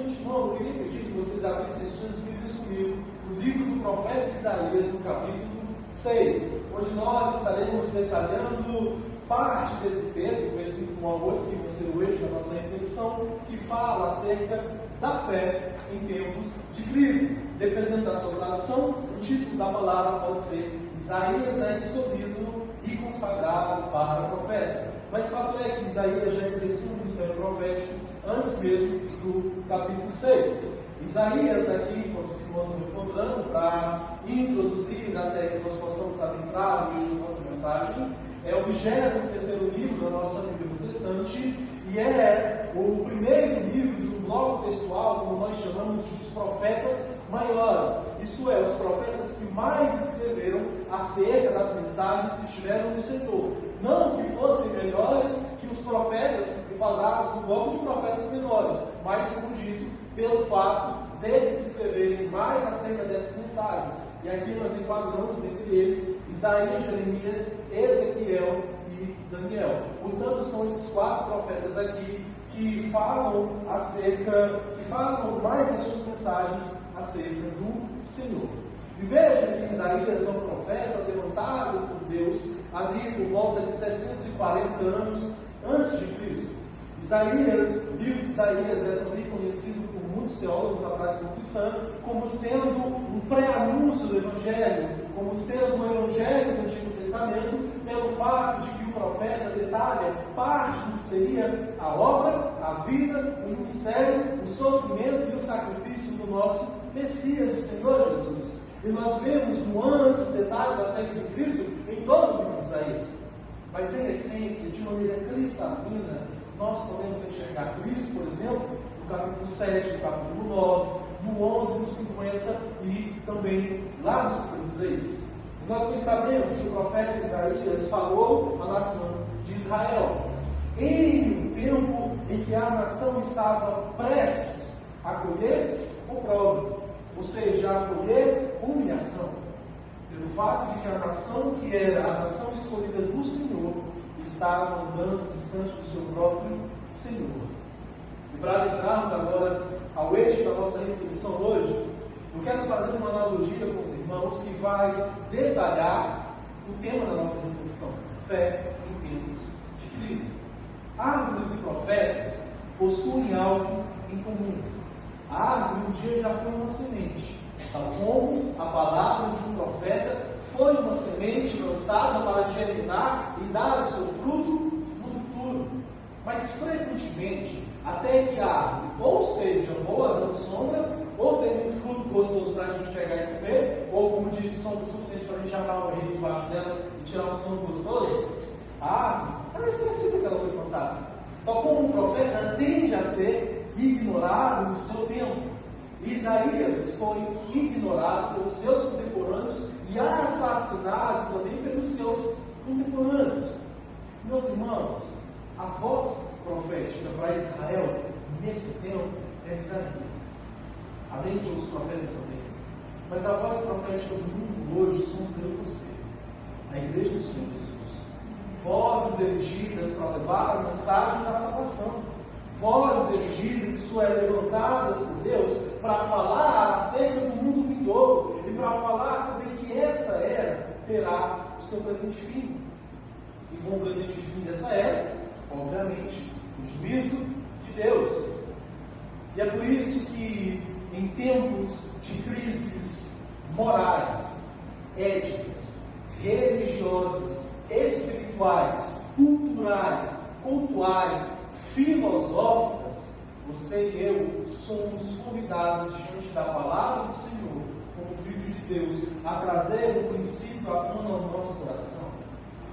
antemão, eu queria pedir que vocês abrissem suas Bíblias comigo, no livro do profeta Isaías, no capítulo 6. Hoje nós estaremos detalhando parte desse texto, versículo 1 ao 8, que vai ser o eixo da nossa reflexão, que fala acerca da fé em tempos de crise. Dependendo da sua tradução, o título da palavra pode ser Isaías é escolhido e consagrado para o profeta. Mas o fato é que Isaías já exercia um ministério profético antes mesmo do capítulo 6. Isaías aqui, como os irmãos estão encontrando, para introduzir até que nós possamos adentrar no meio da nossa mensagem, é o 23º livro da nossa Bíblia protestante e é o primeiro livro de um bloco textual, como nós chamamos de os profetas maiores. Isto é, os profetas que mais escreveram acerca das mensagens que tiveram no setor. Não que fossem melhores que os profetas enquadrados no bloco de profetas menores, mas, como dito, pelo fato deles escreverem mais acerca dessas mensagens. E aqui nós enquadramos entre eles Isaías, Jeremias, Ezequiel e Daniel. Portanto, são esses 4 profetas aqui que falam mais as suas mensagens acerca do Senhor. E veja que Isaías é um profeta levantado por Deus ali por volta de 740 anos antes de Cristo. O livro de Isaías é também conhecido por muitos teólogos da tradição cristã como sendo um pré-anúncio do Evangelho, como sendo o Evangelho do Antigo Testamento, pelo fato de que o profeta detalha parte do que seria a obra, a vida, o ministério, o sofrimento e o sacrifício do nosso Messias, o Senhor Jesus. E nós vemos nuances, detalhes acerca de Cristo em todo o livro de Isaías. Mas em essência, de maneira cristalina, nós podemos enxergar Cristo, por exemplo, no capítulo 7, no capítulo 9, no 11, no 50 e também lá no 53. E nós bem sabemos que o profeta Isaías falou à nação de Israel em um tempo em que a nação estava prestes a colher opróbrio, ou seja, a colher humilhação, pelo fato de que a nação que era a nação escolhida do Senhor estava andando distante do seu próprio Senhor. E para adentrarmos agora ao eixo da nossa reflexão hoje, eu quero fazer uma analogia com os irmãos que vai detalhar o tema da nossa reflexão: fé em tempos de crise. Árvores e profetas possuem algo em comum. A árvore um dia já foi uma semente, tal como a palavra de um profeta foi uma semente lançada para germinar e dar o seu fruto no futuro. Mas frequentemente, até que a árvore ou seja boa dando sombra, ou tenha um fruto gostoso para a gente pegar e comer, ou como diz, sombra suficiente para a gente chamar uma rede debaixo dela e tirar um som gostoso, a árvore, ela é esquecida que ela foi plantada. Tal como um profeta tende a ser ignorado no seu tempo. Isaías foi ignorado pelos seus contemporâneos e assassinado também pelos seus contemporâneos. Meus irmãos, a voz profética para Israel nesse tempo é Isaías, além de outros profetas também. Mas a voz profética do mundo hoje somos eu e você, a igreja do Senhor Jesus. Vozes erigidas para levar a mensagem da salvação. Vozes erigidas que são levantadas por Deus para falar acerca do mundo vindouro e para falar também que essa era terá o seu presente fim. E com o presente fim dessa era, obviamente, o juízo de Deus. E é por isso que em tempos de crises morais, éticas, religiosas, espirituais, culturais, cultuais, filosóficas, você e eu somos convidados diante da palavra do Senhor, como filhos de Deus, a trazer o princípio à tona ao nosso coração,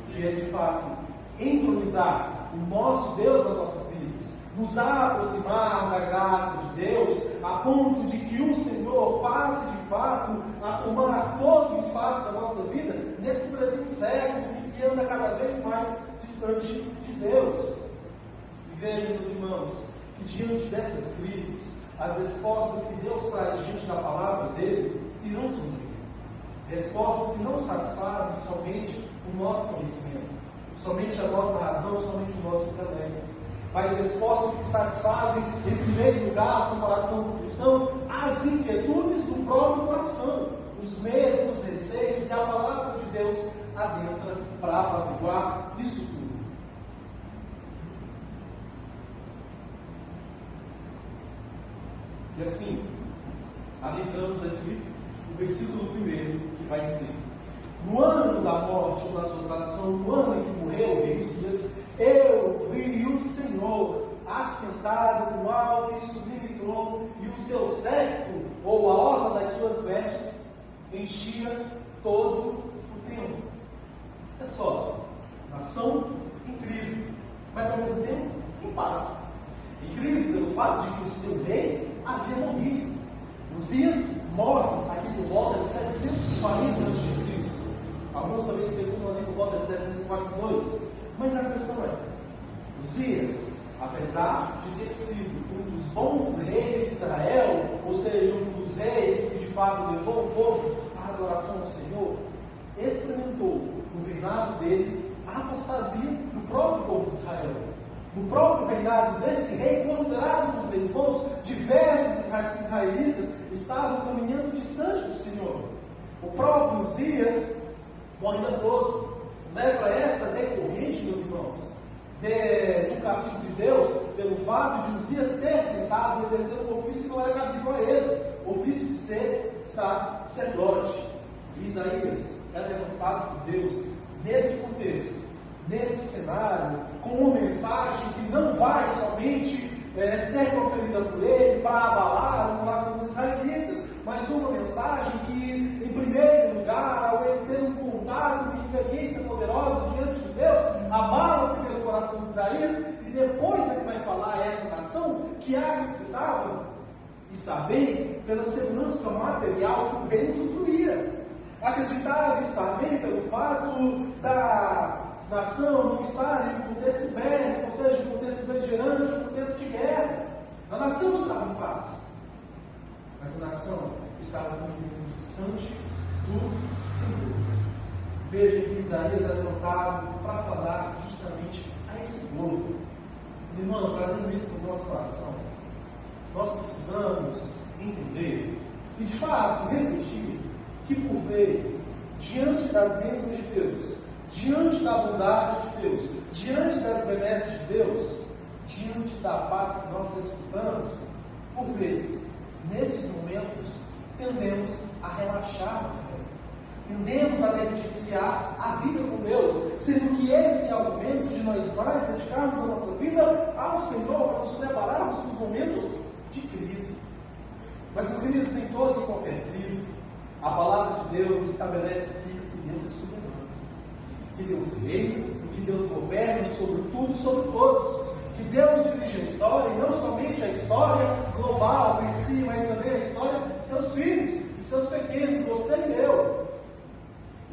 que é de fato entronizar o nosso Deus nas nossas vidas, nos aproximar da graça de Deus, a ponto de que o Senhor passe de fato a tomar todo o espaço da nossa vida nesse presente século que anda cada vez mais distante de Deus. Vejam, meus irmãos, que diante dessas crises, as respostas que Deus traz diante da palavra dele irão surgir. Respostas que não satisfazem somente o nosso conhecimento, somente a nossa razão, somente o nosso intelecto, mas respostas que satisfazem, em primeiro lugar, no coração do cristão, as inquietudes do próprio coração, os medos, os receios, e a palavra de Deus adentra para apaziguar isso tudo. E assim, adentramos aqui o versículo 1, que vai dizer: no ano da morte, ou na sua tradução, no ano em que morreu o rei Uzias, eu vi o Senhor assentado no alto e sublime trono, e o seu séquito, ou a orla das suas vestes, enchia todo o templo. É só, nação em crise, mas ao mesmo tempo em paz. Em crise pelo fato de que o seu rei havia morrido. Uzias morre aqui por volta de 740 a.C. Alguns também especulam ali por volta de 742. Mas a questão é, Uzias, apesar de ter sido um dos bons reis de Israel, ou seja, um dos reis que de fato levou o povo à adoração ao Senhor, experimentou no reinado dele a apostasia do próprio povo de Israel. No próprio reinado desse rei, considerado um dos reis bons, diversos israelitas estavam caminhando distante do Senhor. O próprio Uzias morre leproso. Leva essa decorrente, meus irmãos, de um castigo de Deus, pelo fato de Uzias ter tentado exercer um ofício que não era cabível a ele, o ofício de ser sacerdote. E Isaías é levantado por Deus nesse contexto, nesse cenário, com uma mensagem que não vai somente ser proferida por ele para abalar o coração dos israelitas, mas uma mensagem que, em primeiro lugar, ao ele ter um contato, uma experiência poderosa diante de Deus, abala primeiro o coração de Isaías, e depois ele vai falar a essa nação que acreditava, está bem, pela segurança material que o rei usufruía. Acreditava estar bem pelo fato da nação não estar em contexto bélico, ou seja, em contexto beligerante, em contexto de guerra. A nação estava em paz, mas a nação estava muito distante do Senhor. Veja que Isaías é levantado para falar justamente a esse povo. Irmão, trazendo isso para o nosso coração, nós precisamos entender e de fato refletir que por vezes, diante das bênçãos de Deus, diante da bondade de Deus, diante das benesses de Deus, diante da paz que nós desfrutamos, por vezes, nesses momentos, tendemos a relaxar na fé, tendemos a negligenciar a vida com Deus, sendo que esse é o momento de nós mais dedicarmos a nossa vida ao Senhor, para nos prepararmos para os momentos de crise. Mas, meus queridos, em toda e qualquer crise, a palavra de Deus estabelece assim que Deus é soberano, que Deus reina, que Deus governa sobre tudo e sobre todos, que Deus dirige a história, e não somente a história global em si, mas também a história de seus filhos, de seus pequenos, você e eu.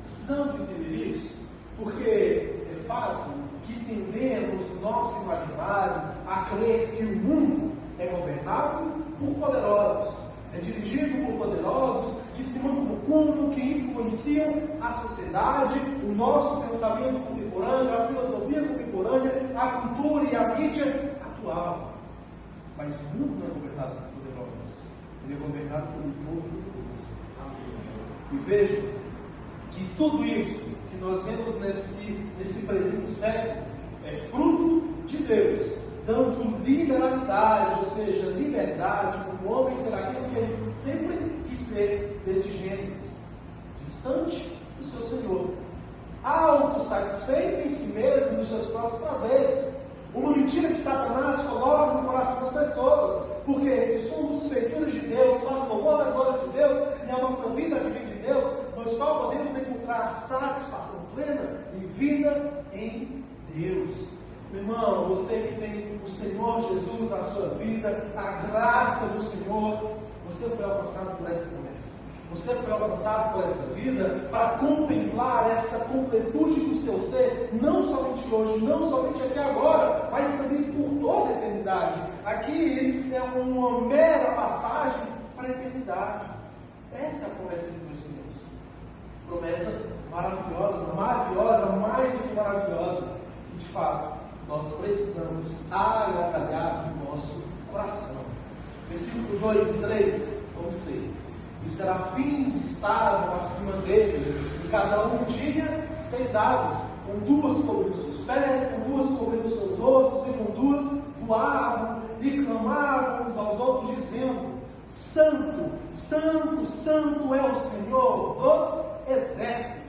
Precisamos entender isso, porque é fato que tendemos no nosso imaginário a crer que o mundo é governado por poderosos, é dirigido por poderosos que se mancomunam, que influenciam a sociedade, o nosso pensamento contemporâneo, a filosofia contemporânea, a cultura e a mídia atual. Mas o mundo não é governado por poderosos, ele é governado por um povo poderoso. E veja que tudo isso que nós vemos nesse presente século é fruto de Deus, dando liberalidade, ou seja, liberdade para o homem ser aquilo que ele sempre quis ser desde Gênesis, distante do seu Senhor, autossatisfeito em si mesmo, nos seus próprios prazeres. Uma mentira que Satanás coloca no coração das pessoas, porque se somos feituras de Deus, para o louvor da glória de Deus, e a nossa vida vem de Deus, nós só podemos encontrar satisfação plena e vida em Deus. Meu irmão, você que tem o Senhor Jesus na sua vida, a graça do Senhor, você foi alcançado por essa promessa. Você foi alcançado por essa vida para contemplar essa completude do seu ser, não somente hoje, não somente aqui agora, mas também por toda a eternidade. Aqui é uma mera passagem para a eternidade. Essa é a promessa de Deus. Promessa maravilhosa, maravilhosa, mais do que maravilhosa, que de fato nós precisamos agasalhar o nosso coração. Versículo 2 e 3, vamos ser. Os serafins estavam acima dele, e cada um tinha 6 asas, com 2 cobrindo seus pés, com 2 cobrindo seus rostos, e com 2 voavam e clamavam uns aos outros, dizendo: Santo, Santo, Santo é o Senhor dos exércitos.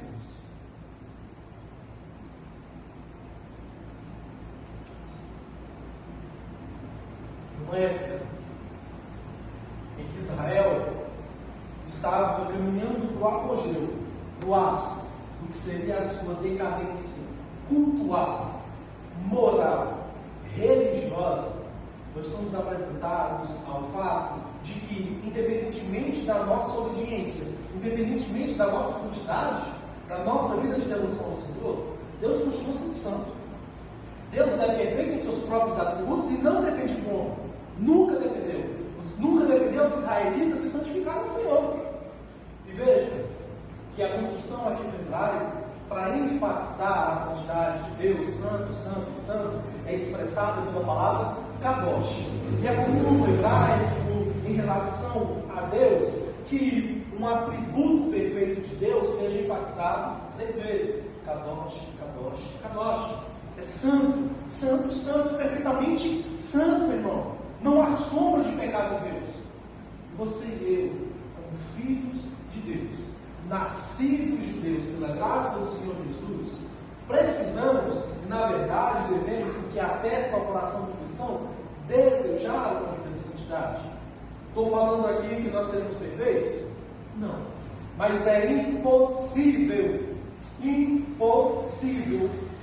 Numa época em que Israel estava caminhando para o apogeu, no ápice, do que seria a sua decadência cultural, moral, religiosa, nós somos apresentados ao fato de que, independentemente da nossa obediência, independentemente da nossa santidade, da nossa vida de devoção ao Senhor, Deus continua sendo santo. Deus é perfeito em seus próprios atributos e não depende do homem. Nunca dependeu. Nunca dependeu dos israelitas se santificar no Senhor. E veja que a construção aqui no hebraico, para enfatizar a santidade de Deus, santo, santo, santo, é expressada pela palavra kadosh. E é comum no hebraico, em relação a Deus, que um atributo perfeito de Deus seja enfatizado 3 vezes. Kadosh, kadosh, kadosh. É santo, santo, santo, perfeitamente santo, meu irmão. Não há sombra de pecado em Deus. Você e eu, como filhos de Deus, nascidos de Deus pela graça do Senhor Jesus, precisamos, e na verdade devemos, porque atesta ao coração do cristão, desejar uma vida de santidade. Estou falando aqui que nós seremos perfeitos? Não. Mas é impossível que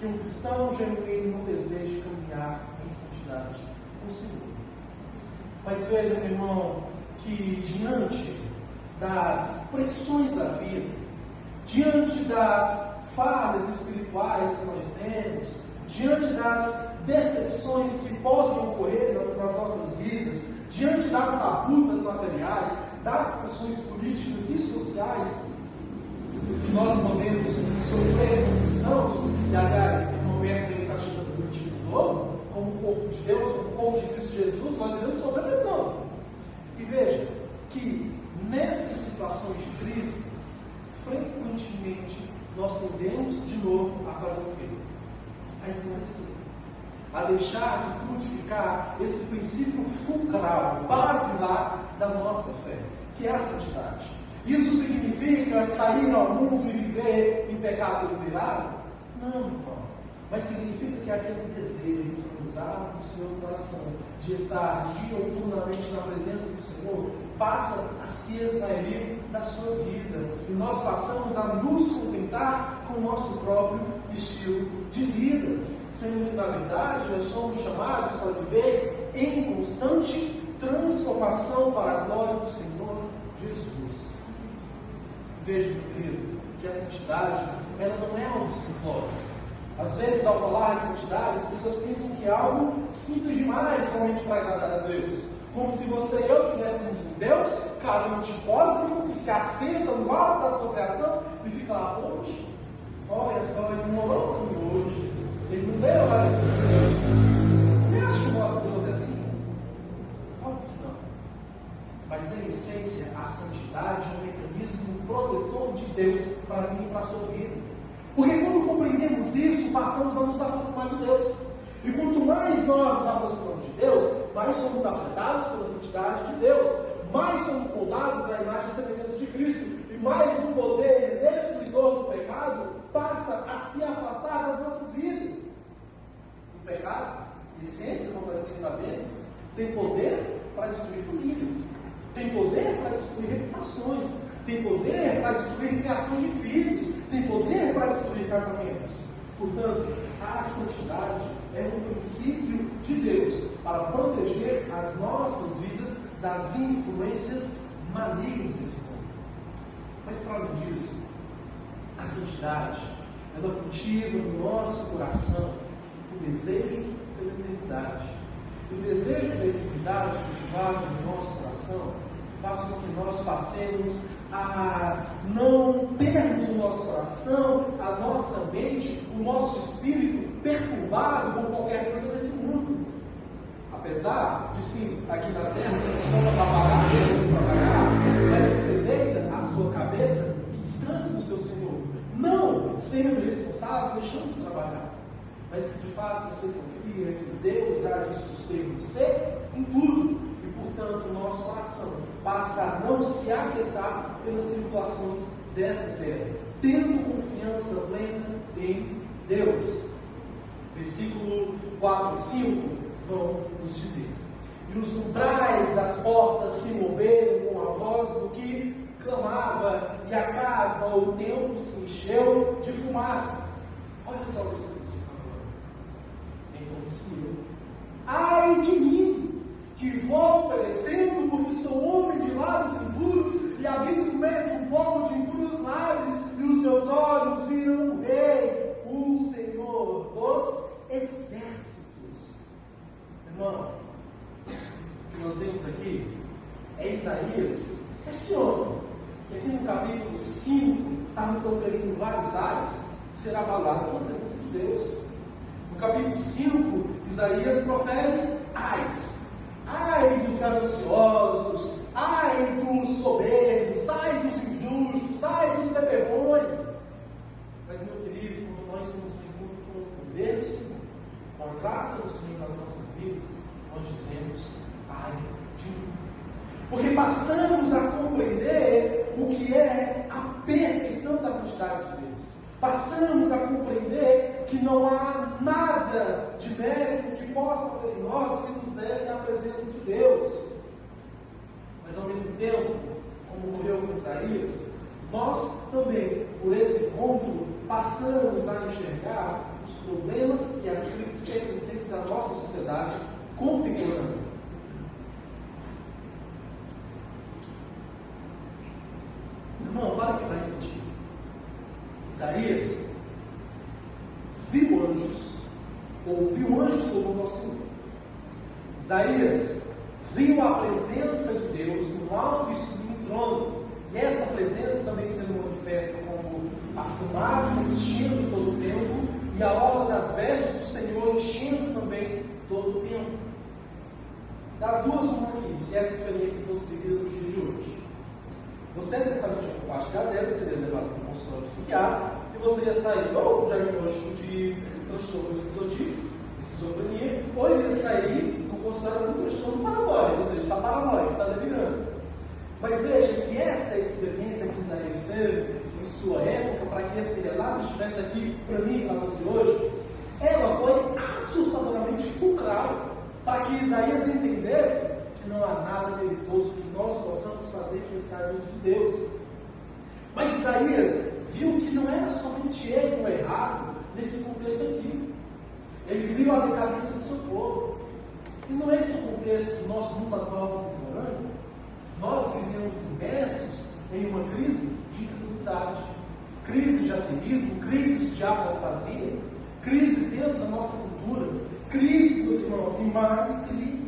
um cristão genuíno não deseje caminhar em santidade com o Senhor. Mas veja, meu irmão, que diante das pressões da vida, diante das falhas espirituais que nós temos, diante das decepções que podem ocorrer nas nossas vidas, diante das labutas materiais, das pressões políticas e sociais que nós podemos sofrer como cristãos, e aliás, no momento que ele está chegando no time de novo, como o corpo de Deus, como o corpo de Cristo Jesus, nós devemos sofrer pressão. E veja que nessas situações de crise, frequentemente nós tendemos de novo a fazer o quê? A esmorecer, a deixar de frutificar esse princípio fulcral, basilar da nossa fé, que é a santidade. Isso significa sair ao mundo e viver em pecado deliberado? Não, irmão. Mas significa que aquele desejo entrosado no seu coração, de estar diuturnamente na presença do Senhor, passa a se esvair da sua vida. E nós passamos a nos contentar com o nosso próprio estilo de vida. Sendo que, na verdade, nós somos chamados para viver em constante transformação para a glória do Senhor Jesus. Veja, meu querido, que a santidade, ela não é algo simplório. Às vezes, ao falar de santidade, as pessoas pensam que é algo simples demais somente para agradar a Deus. Como se você e eu tivéssemos um Deus carente, hipócrita, que se assenta no alto da sua criação e fica lá, poxa, olha só, ele não orou para mim hoje, ele não deu lá. Você acha que o nosso Deus é assim? Óbvio que não. Mas, em essência, a santidade é um mecanismo protetor de Deus para mim e para a sua vida. Porque quando compreendemos isso, passamos a nos aproximar de Deus. E quanto mais nós nos aproximamos de Deus, mais somos afetados pela santidade de Deus, mais somos moldados à imagem e semelhança de Cristo, e mais o poder destruidor do pecado passa a se afastar das nossas vidas. O pecado, em essência, como nós bem sabemos, tem poder para destruir famílias, tem poder para destruir reputações, tem poder para destruir criações de filhos, tem poder para destruir casamentos. Portanto, a santidade é um princípio de Deus para proteger as nossas vidas das influências malignas desse mundo. Mas, para além disso, a santidade, ela cultiva no nosso coração o desejo pela eternidade. O desejo da eternidade cultivado no nosso coração faz com que nós passemos a não termos o nosso coração, a nossa mente, o nosso espírito perturbado com qualquer coisa desse mundo. Apesar de sim, aqui na terra, funciona para parar, mas você deita a sua cabeça e descansa no seu Senhor. Não sendo responsável, deixando de trabalhar, mas que de fato você confia que Deus há de suster você em tudo. E portanto, o nosso coração passa a não se aquietar pelas tribulações desta terra, tendo confiança plena em Deus. Versículo 4 e 5 vão nos dizer: e os umbrais das portas se moveram com a voz do que clamava, e a casa ou o templo se encheu de fumaça. Olha só o que está falando. Então disse eu: ai de mim, que vou perecendo, porque sou homem de lábios impuros, e habito no meio de um povo de impuros lábios, e os meus olhos viram o Rei, o Senhor dos exércitos. Irmão, o que nós vemos aqui é Isaías, esse homem, que aqui no capítulo 5 está me proferindo vários ares, será abalado pela presença de Deus. No capítulo 5, Isaías profere ais. Ai dos gananciosos, ai dos soberbos, ai dos injustos, ai dos beberrões. Mas, meu querido, quando nós temos um encontro com Deus, com a graça do Senhor nas nossas vidas, nós dizemos: ai de mim. Porque passamos a compreender o que é a perfeição da santidade de Deus. Passamos a compreender que não há nada de mérito que possa ter em nós que nos leve à presença de Deus. Mas ao mesmo tempo, como ocorreu com Isaías, nós também, por esse ponto, passamos a enxergar os problemas e as crises pertencentes à nossa sociedade contemporânea. Irmão, para que vai refletir. Isaías viu anjos, ouviu anjos louvando ao Senhor. Isaías viu a presença de Deus no alto e sublime trono, e essa presença também sendo manifesta como a fumaça enchendo todo o tempo, e a obra das vestes do Senhor enchendo também todo o tempo. Das duas, uma aqui, se essa experiência fosse vivida no dia de hoje, você certamente ia compartilhar dela, seria levado para um consultório psiquiátrico, e você ia sair ou diagnóstico de transtorno esquizofrenia, ou ele ia sair do consultório com transtorno paranoico, ou seja, está paranoico, está delirando. Mas veja que essa experiência que Isaías teve em sua época, para que esse relato estivesse aqui para mim e para você hoje, ela foi assustadoramente fulcral, para que Isaías entendesse que não há nada delitoso que nós possamos fazer que esteja diante de Deus. Mas Isaías viu que não era somente ele o errado nesse contexto aqui. Ele viu a decadência do seu povo. E não é esse o contexto do nosso mundo atual contemporâneo. Nós vivemos imersos em uma crise de incredulidade, crise de ateísmo, crise de apostasia, crises dentro da nossa cultura, crises, meus irmãos, e mais crises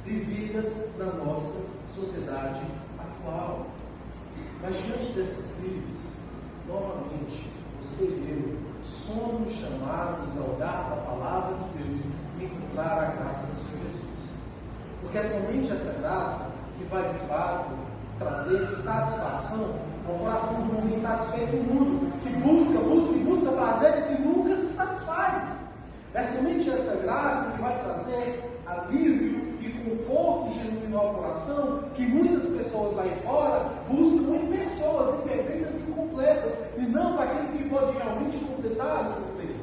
vividas na nossa sociedade atual. Mas diante dessas crises, novamente, você e eu somos chamados a olhar para a palavra de Deus e encontrar a graça do Senhor Jesus. Porque é somente essa graça que vai de fato trazer satisfação ao coração de um homem satisfeito no mundo, que busca prazeres e nunca se satisfaz. É somente essa graça que vai trazer alívio e conforto genuíno ao coração, que muitas pessoas lá fora buscam em pessoas imperfeitas e incompletas, e não daquele que pode realmente completar o seu ser.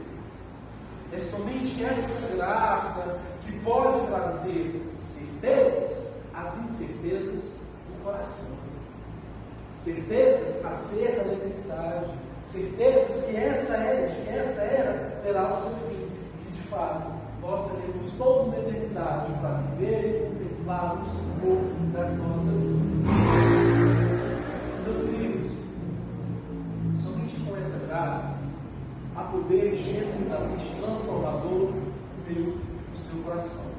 É somente essa graça que pode trazer certezas às incertezas do coração. Certezas acerca da eternidade, certezas que essa era terá o seu fim, e que de fato nós teremos toda uma eternidade para viver e contemplar o Senhor das nossas vidas. Meus queridos, somente com essa graça há poder genuinamente transformador dentro do seu coração.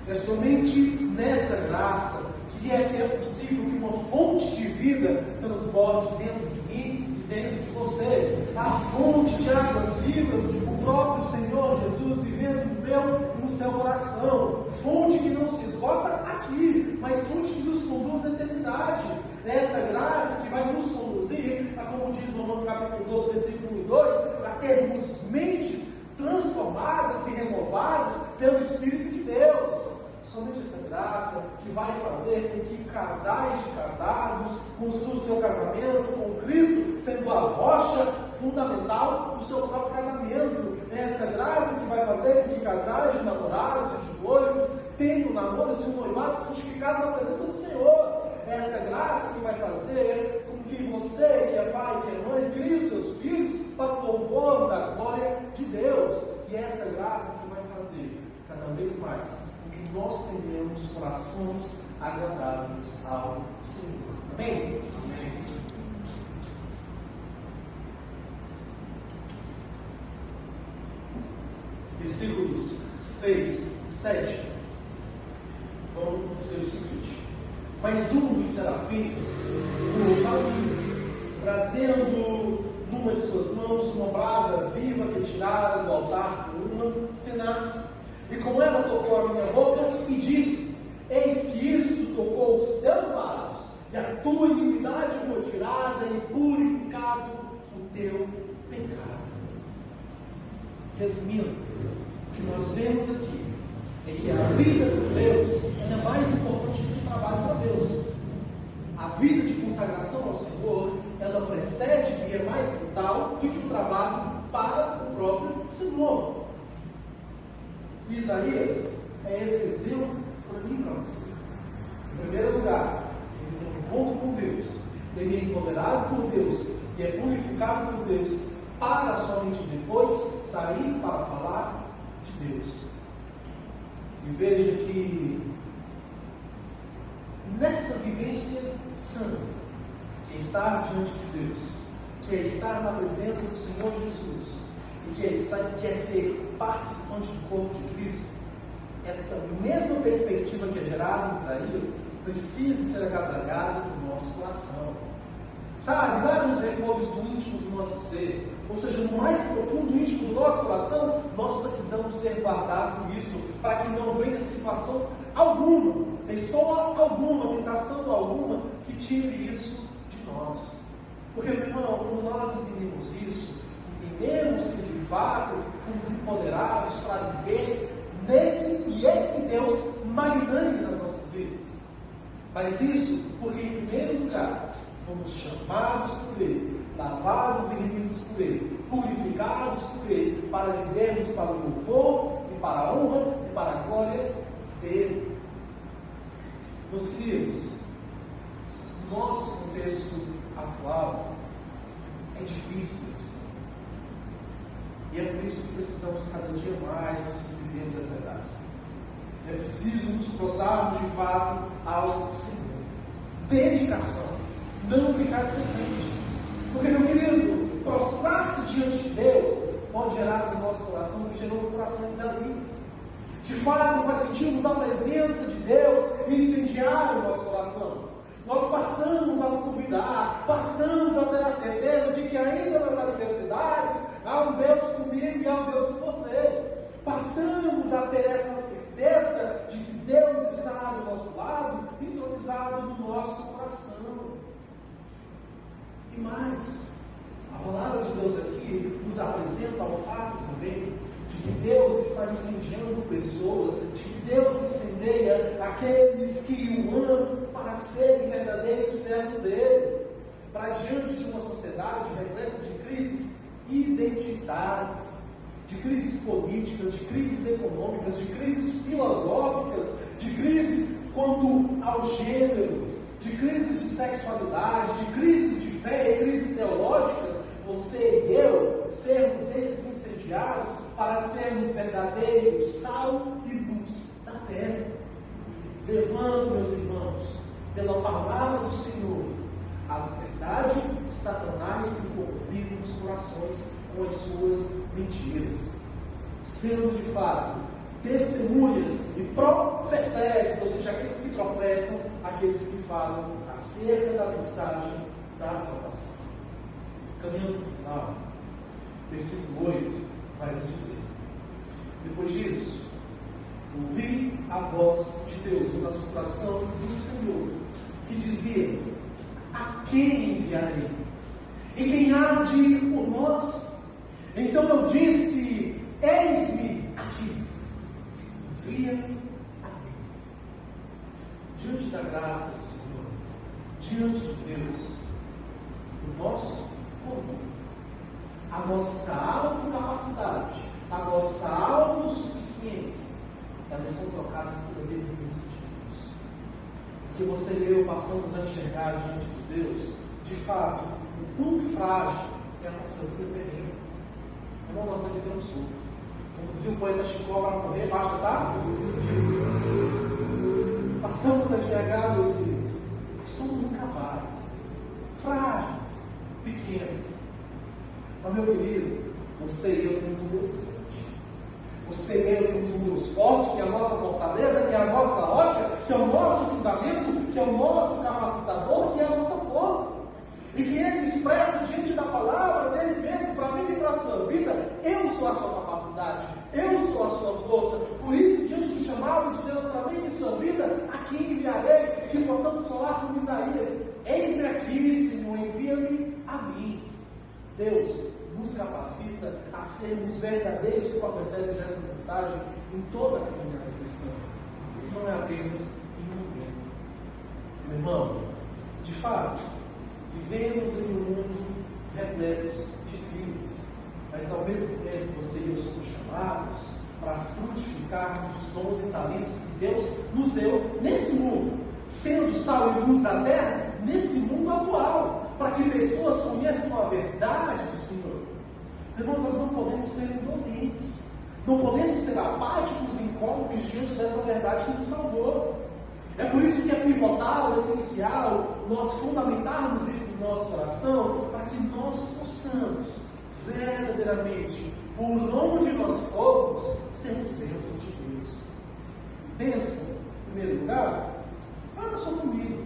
É somente nessa graça que é possível que uma fonte de vida transborde dentro de mim e dentro de você. A fonte de águas vivas, o próprio Senhor Jesus vivendo no meu e no seu coração. Fonte que não se esgota aqui, mas fonte que nos conduz à eternidade. É essa graça que vai nos conduzir, a, como diz Romanos capítulo 12, versículo 2, a termos mentes transformadas e renovadas pelo Espírito de Deus. Somente essa graça que vai fazer com que casais de casados construam seu casamento com Cristo, sendo a rocha fundamental do seu próprio casamento. É essa graça que vai fazer com que casais de namorados e de noivos tenham namoros e um noivado santificado na presença do Senhor. É essa graça que vai fazer com que você, que é pai, que é mãe, crie os seus filhos para o louvor da glória de Deus. E é essa graça que vai fazer cada vez mais com que nós tenhamos corações agradáveis ao Senhor. Amém? Amém. Versículos 6 e 7 vão dizer o seguinte: mas um dos serafins voou ao livro, trazendo numa de suas mãos uma brasa viva que tirara do altar por uma tenaz. E com ela tocou a minha boca e disse: eis que isso tocou os teus lábios, e a tua iniquidade foi tirada e purificado o teu pecado. Resumindo, o que nós vemos aqui é que a vida com Deus é mais importante do que o trabalho para Deus. A vida de consagração ao Senhor, ela precede e é mais vital do que o trabalho para o próprio Senhor. Isaías é esse exemplo para mim e para você. Em primeiro lugar, ele tem um encontro com Deus, ele é empoderado por Deus e é purificado por Deus, para somente depois sair para falar de Deus. E veja que nessa vivência santa, que é estar diante de Deus, que é estar na presença do Senhor Jesus, e que é ser participante do corpo de Cristo, essa mesma perspectiva que é gerada em Isaías precisa ser agasalhada no nosso coração. Sabe, lá nos refúgios do íntimo do nosso ser, ou seja, no mais profundo íntimo do nosso coração, nós precisamos ser guardados por isso, para que não venha situação alguma, pessoa alguma, tentação alguma, que tire isso de nós. Porque, meu irmão, quando nós entendemos isso, entendemos que de fato fomos empoderados para viver nesse e esse Deus magnânimo nas nossas vidas. Mas isso porque, em primeiro lugar, fomos chamados por Ele, lavados e remidos por Ele, purificados por Ele, para vivermos para o louvor e para a honra e para a glória dEle. Meus queridos, no nosso contexto atual, é difícil, e é por isso que precisamos cada dia mais nos submetermos a essa graça. É preciso nos prostrarmos de fato ao Senhor. Dedicação. Não brincar de ser crente. Porque, meu querido, prostrar-se diante de Deus pode gerar no nosso coração o que gerou no coração de Isaías. De fato, nós sentimos a presença de Deus incendiar o nosso coração. Nós passamos a duvidar, passamos a ter a certeza de que ainda nas adversidades há um Deus comigo e há um Deus com você. Passamos a ter essa certeza de que Deus está do nosso lado, entronizado no nosso coração. E mais, a palavra de Deus aqui nos apresenta o fato também de que Deus está incendiando pessoas, de que Deus incendeia aqueles que o amam para serem verdadeiros servos dele, para diante de uma sociedade repleta de crises identitárias, de crises políticas, de crises econômicas, de crises filosóficas, de crises quanto ao gênero, de crises de sexualidade, de crises de fé e crises teológicas. Você e eu sermos esses incendiados para sermos verdadeiros sal e luz da terra, levando, meus irmãos, pela palavra do Senhor, a verdade de Satanás corrompido nos corações com as suas mentiras, sendo de fato testemunhas e profetas, ou seja, aqueles que professam, aqueles que falam acerca da mensagem da salvação. Caminhando para o final, versículo 8, vai nos dizer. Depois disso, ouvi a voz de Deus, na sua tradução do Senhor, que dizia: a quem enviarei? E quem há de ir por nós? Então eu disse: eis-me aqui, envia-me a mim. Diante da graça do Senhor, diante de Deus, o nosso corpo, a nossa autocapacidade, a nossa autossuficiência, elas são trocadas pela dependência de Deus. O que você e eu passamos a enxergar diante de Deus, de fato, o quão frágil é a nossa vida terrena. Irmão, nossa vida é um sopro. Como dizia o poeta Chico, para morrer, basta, tá? Passamos a enxergar, meus filhos, que somos incapazes, frágeis, pequenos. Mas, meu querido, você e eu temos um Deus grande. Você e eu temos um Deus forte, que é a nossa fortaleza, que é a nossa rocha, que é o nosso fundamento, que é o nosso capacitador, que é a nossa força. E que Ele expressa diante da palavra dele mesmo, para mim e para a sua vida: eu sou a sua capacidade, eu sou a sua força. Por isso, diante do chamado de Deus para mim e sua vida, aqui enviarei, que possamos falar com Isaías: eis-me aqui, Senhor, envia-me a mim. Deus nos capacita a sermos verdadeiros profetas dessa mensagem em toda a caminhada cristã. Não é apenas em um momento. Meu irmão, de fato, vivemos em um mundo repleto de crises, mas ao mesmo tempo você e eu somos chamados para frutificarmos os dons e talentos que Deus nos deu nesse mundo, sendo sal e luz da terra, nesse mundo atual, para que pessoas conheçam a verdade do Senhor. Irmão, nós não podemos ser indolentes, não podemos ser apáticos e incómodos diante dessa verdade que nos salvou. É por isso que é pivotal, essencial, nós fundamentarmos isso no nosso coração, para que nós possamos verdadeiramente, por onde nós formos, sermos bênçãos de Deus. Bênção, em primeiro lugar, para a sua família,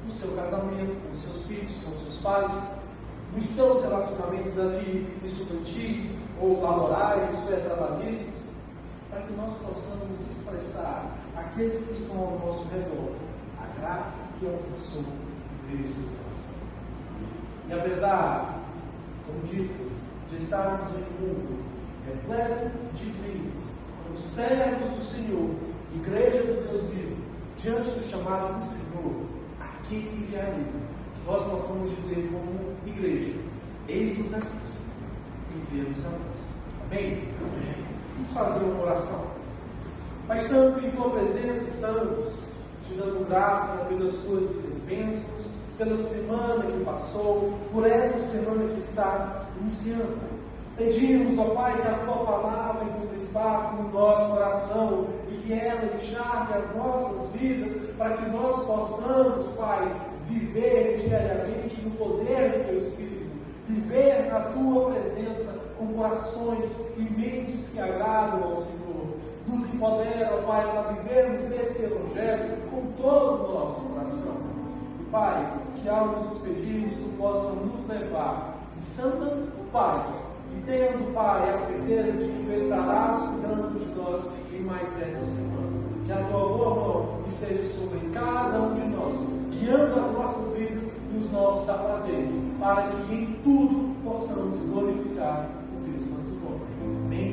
no seu casamento, com seus filhos, com seus pais, nos seus relacionamentos ali, estudantis, ou laborais, ou trabalhistas, para que nós possamos expressar aqueles que estão ao nosso redor a graça que alcançou veio em seu coração. E apesar, como dito, de estarmos em um mundo repleto de crises, como servos do Senhor, igreja do Deus vivo, diante do chamado do Senhor, aqui enviarei, que nós possamos dizer como igreja: eis-nos aqui, Senhor, envia-nos a nós. Amém? Vamos fazer uma oração. Pai Santo, em tua presença estamos te dando graça pelas suas bênçãos, pela semana que passou, por essa semana que está iniciando. Pedimos, ó Pai, que a tua palavra encontre espaço no nosso coração e que ela encharque as nossas vidas, para que nós possamos, Pai, viver diariamente no poder do teu Espírito, viver na tua presença com corações e mentes que agradam ao Senhor. Nos empodera, ó Pai, para vivermos esse Evangelho com todo o nosso coração. E, Pai, que ao nos despedirmos, tu possa nos levar em santa paz, e tendo, Pai, a certeza de que tu estarás cuidando de nós em mais essa semana. Que a tua boa mão esteja sobre cada um de nós, guiando as nossas vidas e os nossos afazeres, para que em tudo possamos glorificar o teu santo nome. Amém.